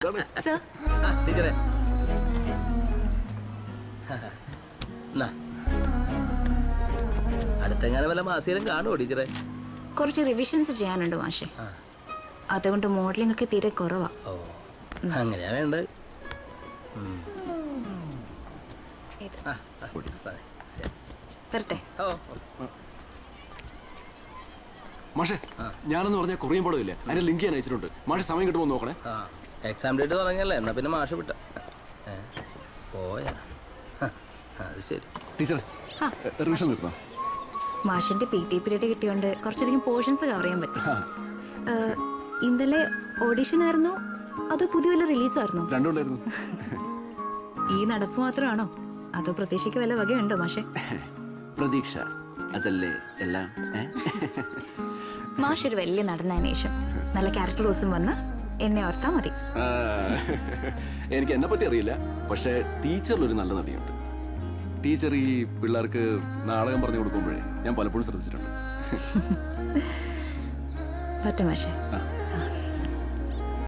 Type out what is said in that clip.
ടീച്ചറെ അടുത്തെങ്ങനെ വല്ല മാസികയിലും കാണുമോ ടീച്ചറെ? കുറച്ച് റിവിഷൻസ് ചെയ്യാനുണ്ട് മാഷെ. അതുകൊണ്ട് മോഡലിംഗ് ഒക്കെ തീരെ കുറവാ. ഓ അങ്ങനെയാ വേണ്ടത്. വരട്ടെ. മാഷെ ഞാനെന്ന് പറഞ്ഞ കൊറിയൻ പടം ഇല്ലേ, അതിന്റെ ലിങ്ക് ഞാൻ അയച്ചിട്ടുണ്ട്. മാഷെ സമയം കിട്ടുമോ നോക്കണേ. എക്സാം ഡേറ്റ് തുടങ്ങിയല്ലേ, എന്നാ പിന്നെ മാഷ് വിട്ട പോയാ. അത് ശരി ടീച്ചറെ റിവിഷൻ നിർത്തണം. മാഷിന്റെ PT പീരീഡ് കിട്ടിയോണ്ട് കുറച്ചധികം പോർഷൻസ് കവർ ചെയ്യാൻ പറ്റി. ഇന്നലെ ഓഡിഷൻ ആയിരുന്നോ അതോ പുതിയ വല്ല റിലീസായിരുന്നോ? രണ്ടുണ്ടായിരുന്നു. ഈ നടപ്പ് മാത്രമാണോ അതോ പ്രതീക്ഷയ്ക്ക് വല്ല വകയുണ്ടോ മാഷെ? പ്രതീക്ഷ അതല്ലേ എല്ലാം. മാഷ് ഒരു വലിയ നടന്നതിന് ശേഷം നല്ല ക്യാരക്ടർ റോസും വന്ന് എന്നെ ഓർത്താ മതി. എനിക്ക് എന്നെ പറ്റി അറിയില്ല, പക്ഷേ ടീച്ചറിലൊരു നല്ല നടിയുണ്ട്. ടീച്ചർ ഈ പിള്ളേർക്ക് നാടകം പറഞ്ഞു കൊടുക്കുമ്പോഴേ ഞാൻ പലപ്പോഴും ശ്രദ്ധിച്ചിട്ടുണ്ട്. പറ്റും മാഷെ.